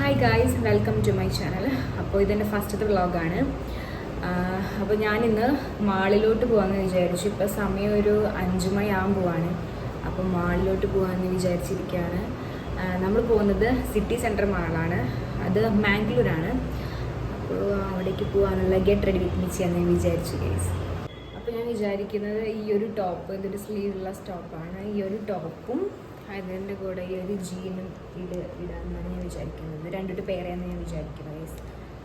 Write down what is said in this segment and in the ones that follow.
Hi guys, welcome to my channel. അപ്പോൾ ഇതെൻ്റെ ഫസ്റ്റത്തെ വ്ളോഗാണ്. അപ്പോൾ ഞാനിന്ന് മാളിലോട്ട് പോകാമെന്ന് വിചാരിച്ചു. ഇപ്പോൾ സമയം ഒരു 5 മണിയാകാൻ പോവാണ്. അപ്പോൾ മാളിലോട്ട് പോകാമെന്ന് വിചാരിച്ചിരിക്കുകയാണ്. നമ്മൾ പോകുന്നത് സിറ്റി സെൻറ്റർ മാളാണ്, അത് മാംഗ്ലൂരാണ്. അപ്പോൾ അവിടേക്ക് പോകാനുള്ള ഗെറ്റ് റെഡി വിത്ത് മീ ചെയ്യാമെന്ന് വിചാരിച്ചു ഗൈസ്. അപ്പോൾ ഞാൻ വിചാരിക്കുന്നത് ഈ ഒരു ടോപ്പ്, ഇതൊരു സ്ലീവുള്ള ടോപ്പാണ്. ഈ ഒരു ടോപ്പും അതിൻ്റെ കൂടെ ഈ ഒരു ജീനും ഇടാമെന്നാണ് ഞാൻ വിചാരിക്കുന്നത്. രണ്ടിട്ട് പേരെയാണ് ഞാൻ വിചാരിക്കുന്നത് ഗൈസ്.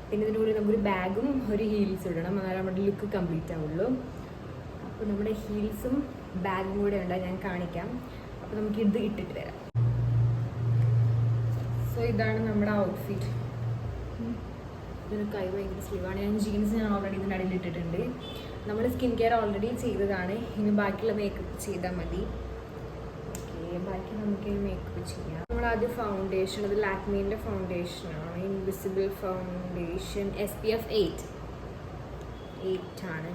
പിന്നെ ഇതിൻ്റെ കൂടെ നമുക്കൊരു ബാഗും ഒരു ഹീൽസും ഇടണം, എന്നാലും നമ്മുടെ ലുക്ക് കംപ്ലീറ്റ് ആവുള്ളൂ. അപ്പോൾ നമ്മുടെ ഹീൽസും ബാഗും കൂടെ ഉണ്ടാകും, ഞാൻ കാണിക്കാം. അപ്പോൾ നമുക്ക് ഇത് ഇട്ടിട്ട് വരാം. സോ ഇതാണ് നമ്മുടെ ഔട്ട്ഫിറ്റ്. ഇതിന് കൈ ഭയങ്കര സ്ലീവാണ്. ഞാൻ ജീൻസ് ഓൾറെഡി ഇതിൻ്റെ അടിയിൽ ഇട്ടിട്ടുണ്ട്. നമ്മൾ സ്കിൻ കെയർ ഓൾറെഡി ചെയ്തതാണ്, ഇനി ബാക്കിയുള്ള മേക്കപ്പ് ചെയ്താൽ മതി. ബാക്കി നമുക്ക് മേക്കപ്പ് ചെയ്യാം. നമ്മളാദ്യം ഫൗണ്ടേഷൻ, അത് ലാക്മീൻ്റെ ഫൗണ്ടേഷനാണ്, ഇൻവിസിബിൾ ഫൗണ്ടേഷൻ, SPF 8 ആണ്.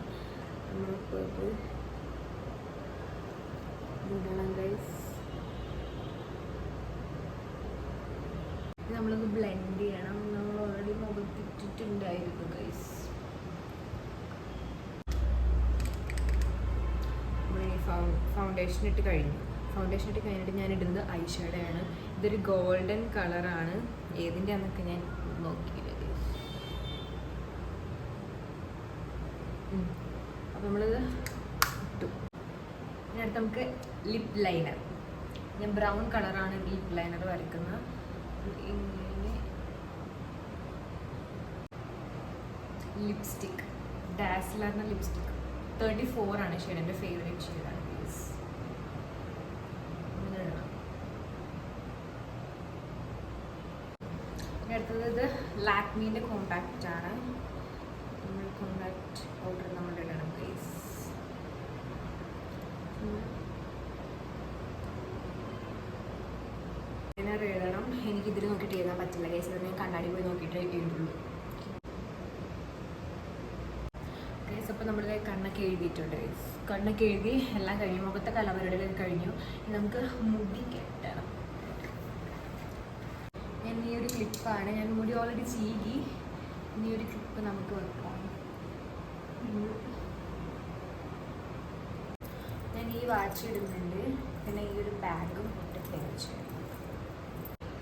നമുക്കത് ഇടണം ഗൈസ്. നമ്മളത് ബ്ലെൻഡ് ചെയ്യണം. നമ്മൾ ഓൾറെഡി മുഖത്തിട്ടിട്ടുണ്ടായിരുന്നു ഗൈസ്. ഫൗണ്ടേഷൻ ഇട്ട് കഴിഞ്ഞു. ഫൗണ്ടേഷൻ ഇട്ട് കഴിഞ്ഞിട്ട് ഞാൻ ഇടുന്നത് ഐ ഷാഡോയാണ്. ഇതൊരു ഗോൾഡൻ കളറാണ്. ഏതിൻ്റെ ആണെന്നൊക്കെ ഞാൻ നോക്കിയില്ല. അപ്പോൾ നമ്മളിത് ഇട്ടു. ഇനി അടുത്ത് നമുക്ക് ലിപ് ലൈനർ. ഞാൻ ബ്രൗൺ കളറാണ് ലിപ് ലൈനർ വരയ്ക്കുന്നത്. ഇങ്ങനെ ലിപ്സ്റ്റിക്ക്, ഡാസ്ലറിൻ്റെ ലിപ്സ്റ്റിക്ക് 34 ആണ് ഷെയ്ഡ്. എൻ്റെ ഫേവറേറ്റ് ഷെയ്ഡാണ് പ്ലീസ്. അടുത്തത് ഇത് ലാക്മീൻ്റെ കോമ്പാക്റ്റ് ആണ്. നമ്മൾ കോമ്പാക്റ്റ് പൗഡർ നമ്മൾ ഇടണം പ്ലീസ്. ഐലൈനർ എഴുതണം. എനിക്കിതിൽ നോക്കിയിട്ട് എഴുതാൻ പറ്റില്ല ഗൈസ്, ഇത് ഞാൻ കണ്ണാടി പോയി നോക്കിയിട്ട് എഴുതുള്ളൂ ഗൈസ്. അപ്പോൾ നമ്മൾ കണ്ണൊക്കെ എഴുതിയിട്ടുണ്ട് ഗൈസ്. കണ്ണൊക്കെ എഴുതി എല്ലാം കഴിഞ്ഞു. മുഖത്തെ കലവരുടെ കഴിഞ്ഞു. നമുക്ക് മുടി കെട്ടണം. ഈ ഒരു ക്ലിപ്പാണ്, ഞാൻ മുടി ഓൾറെഡി ചീകി. ഇനി ഒരു ക്ലിപ്പ് നമുക്ക് വെക്കാം. ഞാൻ ഈ വാച്ച് ഇടുന്നുണ്ട്. പിന്നെ ഈ ഒരു ബാഗും ഇട്ട് വെച്ച്.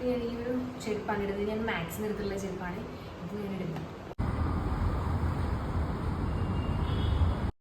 ഞാൻ ഈ ഒരു ചെരുപ്പാണ് ഇടുന്നത്. ഞാൻ മാക്സിന് എടുത്തുള്ള ചെരുപ്പാണ് ഇത്. ഞാൻ ഇടുന്നത്